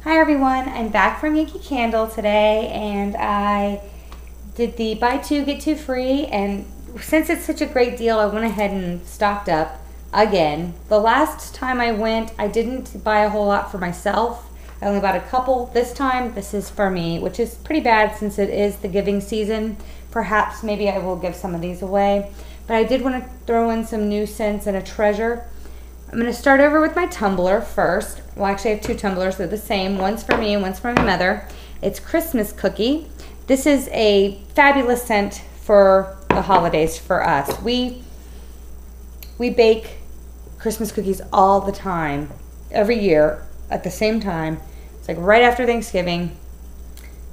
Hi everyone, I'm back from Yankee Candle today, and I did the buy two get two free, and since it's such a great deal I went ahead and stocked up again. The last time I went I didn't buy a whole lot for myself. I only bought a couple. This time this is for me, which is pretty bad since it is the giving season. Perhaps maybe I will give some of these away, but I did want to throw in some new scents and a treasure. I'm going to start over with my tumbler first. Well, actually I have two tumblers. They're the same. One's for me and one's for my mother. It's Christmas Cookie. This is a fabulous scent for the holidays for us. We bake Christmas cookies all the time, every year at the same time. It's like right after Thanksgiving.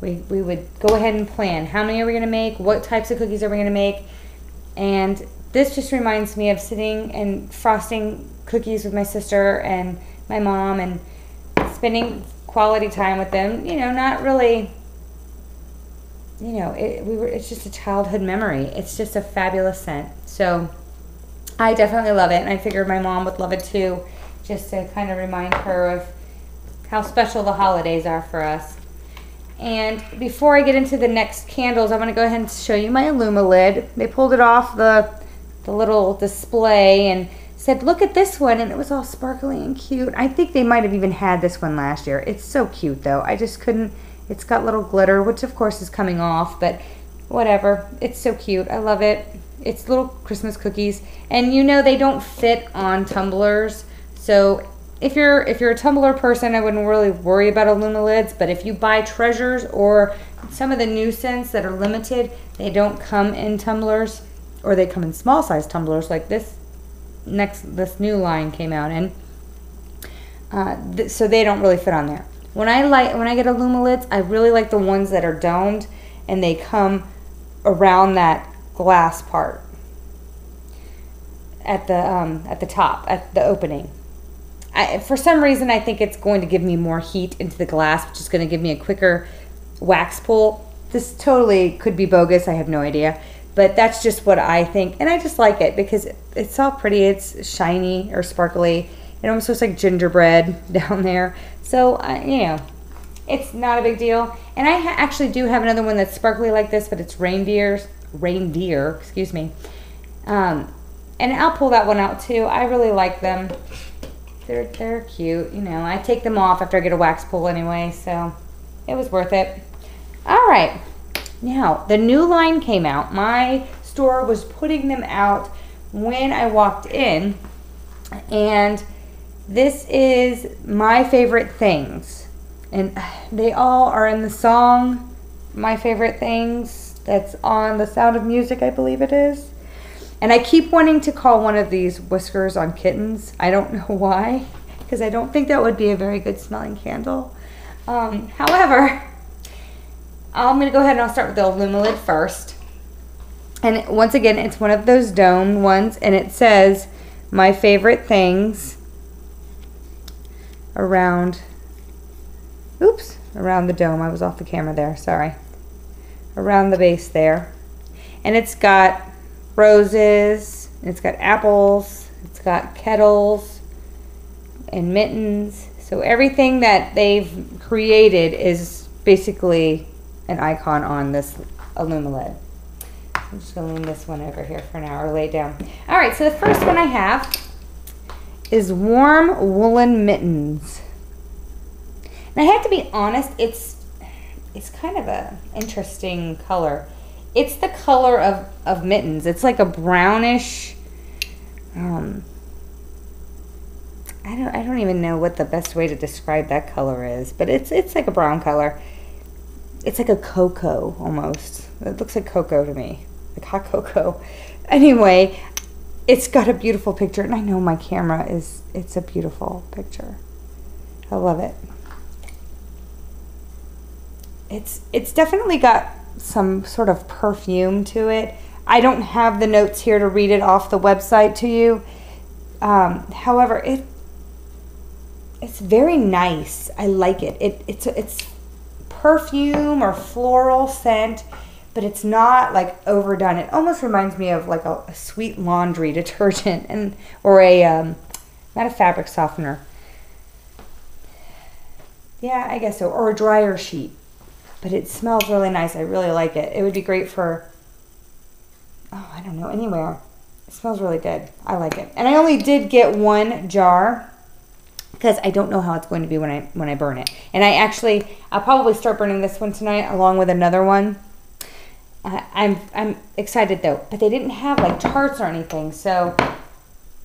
We would go ahead and plan how many are we going to make, what types of cookies are we going to make, and this just reminds me of sitting and frosting cookies with my sister and my mom and spending quality time with them. You know, not really, you know, it's just a childhood memory. It's just a fabulous scent. So I definitely love it, and I figured my mom would love it too, just to kind of remind her of how special the holidays are for us. And before I get into the next candles, I want to go ahead and show you my Illuma lid. They pulled it off the little display and said, look at this one, and it was all sparkly and cute. I think they might have even had this one last year. It's so cute though. I just couldn't, it's got little glitter, which of course is coming off, but whatever. It's so cute. I love it. It's little Christmas cookies, and you know they don't fit on tumblers. So if you're a tumbler person, I wouldn't really worry about Illuma lids, but if you buy treasures or some of the new scents that are limited, they don't come in tumblers, or they come in small size tumblers like this new line came out in. So they don't really fit on there. When I get Illuma lids, I really like the ones that are domed and they come around that glass part at the top, at the opening. For some reason, I think it's going to give me more heat into the glass, which is going to give me a quicker wax pull. This totally could be bogus. I have no idea. But that's just what I think. And I just like it because it's all pretty. It's shiny or sparkly. It almost looks like gingerbread down there. So, you know, it's not a big deal. And I actually do have another one that's sparkly like this, but it's reindeer, excuse me. And I'll pull that one out too. I really like them. They're cute. You know, I take them off after I get a wax pull anyway, so it was worth it. All right. Now, the new line came out. My store was putting them out when I walked in, and this is My Favorite Things. And they all are in the song My Favorite Things that's on The Sound of Music, I believe it is. And I keep wanting to call one of these Whiskers on Kittens. I don't know why, because I don't think that would be a very good smelling candle. However, I'm going to go ahead and I'll start with the Illuma lid first. And once again, it's one of those domed ones, and it says My Favorite Things around the dome. I was off the camera there, sorry. Around the base there. And it's got roses, it's got apples, it's got kettles and mittens. So everything that they've created is basically an icon on this Illuma lid. I'm just going to lean this one over here for an hour, lay it down. All right, so the first one I have is Warm Woolen Mittens. And I have to be honest, it's kind of an interesting color. It's the color of mittens. It's like a brownish, I don't even know what the best way to describe that color is, but it's like a brown color. It's like a cocoa almost. It looks like cocoa to me, like hot cocoa. Anyway, it's got a beautiful picture, and I know my camera it's a beautiful picture. I love it. It's definitely got some sort of perfume to it. I don't have the notes here to read it off the website to you. However, it's very nice. I like it. It's perfume or floral scent, but it's not like overdone. It almost reminds me of like a sweet laundry detergent or a not a fabric softener. Yeah, I guess so. Or a dryer sheet. But it smells really nice. I really like it. It would be great for, oh, I don't know, anywhere. It smells really good. I like it. And I only did get one jar because I don't know how it's going to be when I burn it. And I'll probably start burning this one tonight along with another one. I'm excited though, but they didn't have like charts or anything, so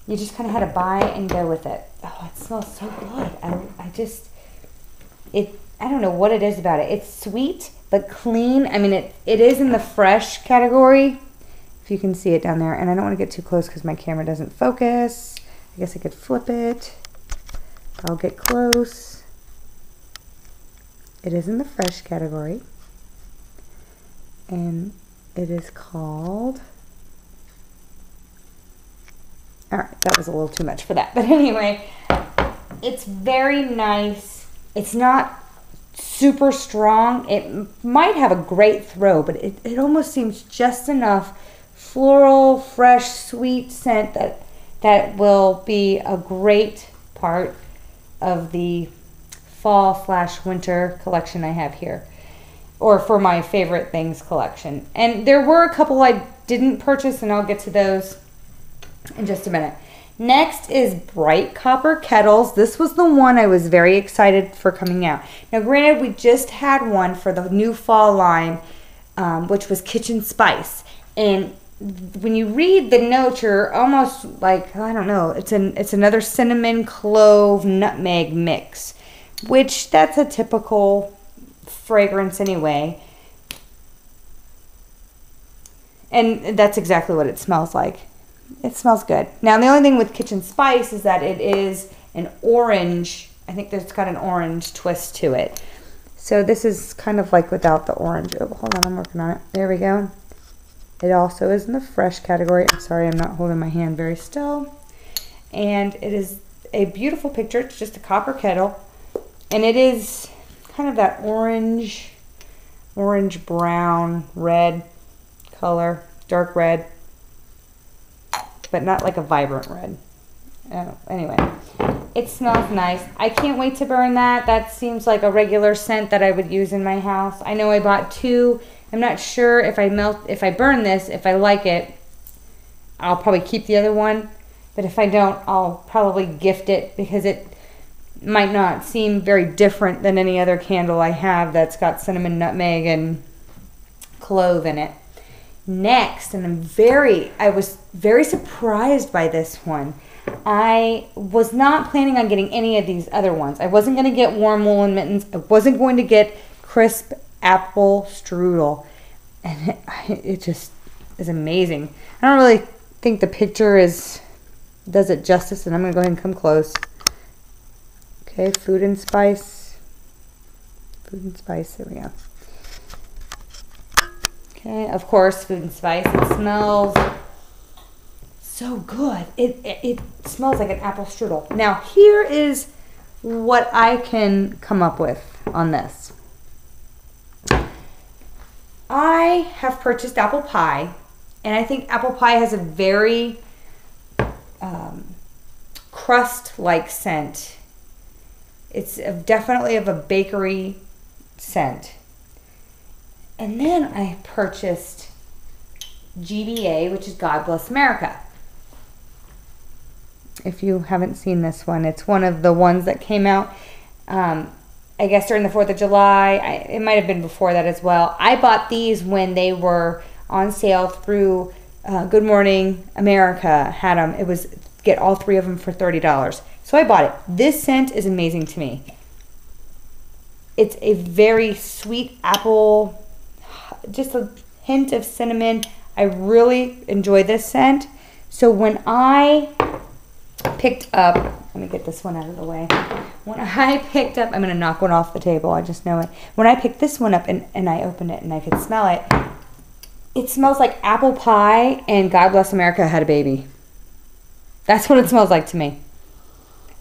you just kind of had to buy and go with it. Oh, it smells so good. I don't know what it is about it. It's sweet but clean. I mean, it is in the fresh category, if you can see it down there. And I don't want to get too close because my camera doesn't focus. I guess I could flip it. I'll get close. It is in the fresh category. And it is called, all right, that was a little too much for that. But anyway, it's very nice. It's not super strong. It might have a great throw, but it almost seems just enough floral, fresh, sweet scent that will be a great part of the fall/winter collection I have here. Or for my favorite things collection. And there were a couple I didn't purchase, and I'll get to those in just a minute. Next is Bright Copper Kettles. This was the one I was very excited for coming out. Now granted, we just had one for the new fall line, which was Kitchen Spice. And when you read the notes, you're almost like, I don't know, it's another cinnamon, clove, nutmeg mix, which that's a typical fragrance anyway, and that's exactly what it smells like. It smells good. Now the only thing with Kitchen Spice is that it is an orange. I think it's got an orange twist to it, so this is kind of like without the orange. Oh, hold on, I'm working on it. There we go. It also is in the fresh category. I'm sorry, I'm not holding my hand very still. And it is a beautiful picture. It's just a copper kettle, and it is kind of that orange, brown, red color, dark red, but not like a vibrant red. Anyway, it smells nice. I can't wait to burn that. That seems like a regular scent that I would use in my house. I know I bought two. I'm not sure if I burn this, if I like it, I'll probably keep the other one. But if I don't, I'll probably gift it because it might not seem very different than any other candle I have that's got cinnamon, nutmeg, and clove in it. Next, and I was very surprised by this one. I was not planning on getting any of these other ones. I wasn't going to get warm woolen mittens. I wasn't going to get crisp apple strudel. And it just is amazing. I don't really think the picture does it justice, and I'm going to go ahead and come close. Okay, Food and Spice. There we go. Okay, of course, Food and Spice. It smells so good. It smells like an apple strudel. Now, here is what I can come up with on this. I have purchased apple pie, and I think apple pie has a very crust-like scent. It's definitely of a bakery scent. And then I purchased GBA, which is God Bless America. If you haven't seen this one, it's one of the ones that came out, I guess, during the 4th of July. It might have been before that as well. I bought these when they were on sale through Good Morning America. Had them. It was get all 3 of them for $30. So I bought it. This scent is amazing to me. It's a very sweet apple, just a hint of cinnamon. I really enjoy this scent. So when I picked up, let me get this one out of the way. When I picked up, I'm going to knock one off the table, I just know it. When I picked this one up and I opened it and I could smell it, it smells like apple pie and God Bless America had a baby. That's what it smells like to me.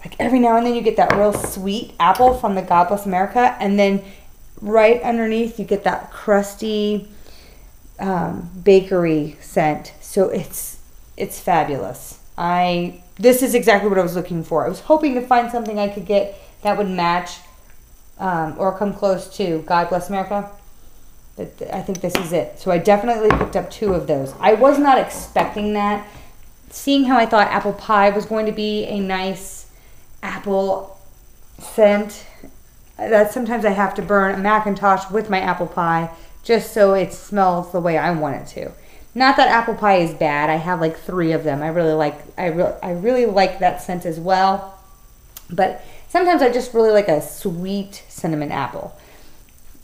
Like every now and then you get that real sweet apple from the God Bless America, and then right underneath you get that crusty bakery scent. So it's fabulous. This is exactly what I was looking for. I was hoping to find something I could get that would match or come close to God Bless America. I think this is it. So I definitely picked up 2 of those. I was not expecting that. Seeing how I thought apple pie was going to be a nice apple scent, that sometimes I have to burn a Macintosh with my apple pie just so it smells the way I want it to. Not that apple pie is bad. I have like 3 of them. I really like that scent as well. But sometimes I just really like a sweet cinnamon apple.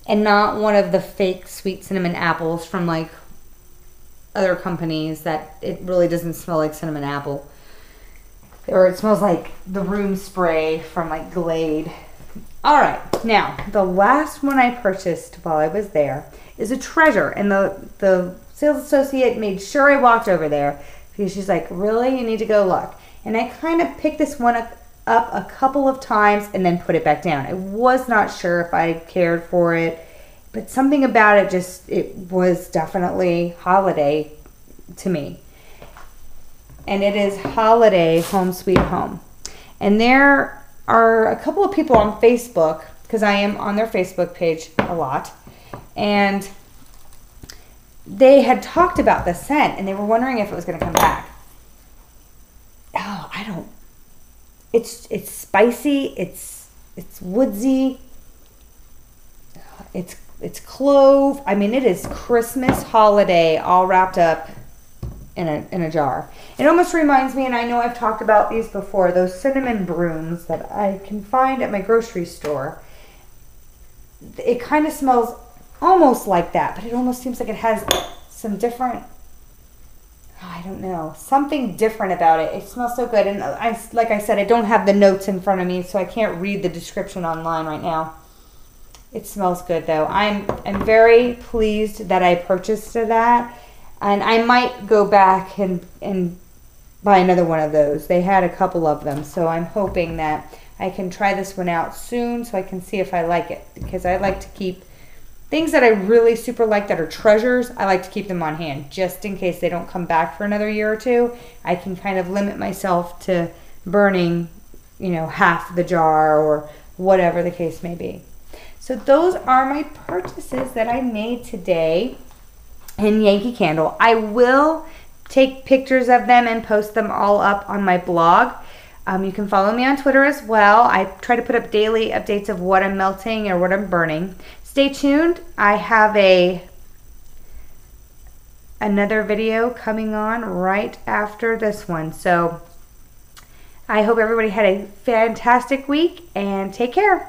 And not one of the fake sweet cinnamon apples from like other companies that it really doesn't smell like cinnamon apple. Or it smells like the room spray from like Glade. Alright, now the last one I purchased while I was there is a treasure. And the sales associate made sure I walked over there because she's like, really? You need to go look. And I kind of picked this one up a couple of times and then put it back down. I was not sure if I cared for it, but something about it it was definitely holiday to me. And it is Holiday Home Sweet Home. And there are a couple of people on Facebook, because I am on their Facebook page a lot, and they had talked about the scent and they were wondering if it was going to come back. Oh, I don't. It's spicy, it's woodsy, it's clove. I mean, it is Christmas holiday all wrapped up in a jar. It almost reminds me, and I know I've talked about these before, those cinnamon brooms that I can find at my grocery store. It kind of smells almost like that, but it almost seems like it has some different, I don't know, something different about it. It smells so good. And like I said, I don't have the notes in front of me, so I can't read the description online right now. It smells good, though. I'm very pleased that I purchased that. And I might go back and buy another one of those. They had a couple of them, so I'm hoping that I can try this one out soon so I can see if I like it. Because I like to keep things that I really super like that are treasures, I like to keep them on hand just in case they don't come back for another year or 2. I can kind of limit myself to burning, half the jar or whatever the case may be. So those are my purchases that I made today in Yankee Candle. I will take pictures of them and post them all up on my blog. You can follow me on Twitter as well. I try to put up daily updates of what I'm melting or what I'm burning. Stay tuned. I have another video coming on right after this one. So I hope everybody had a fantastic week and take care.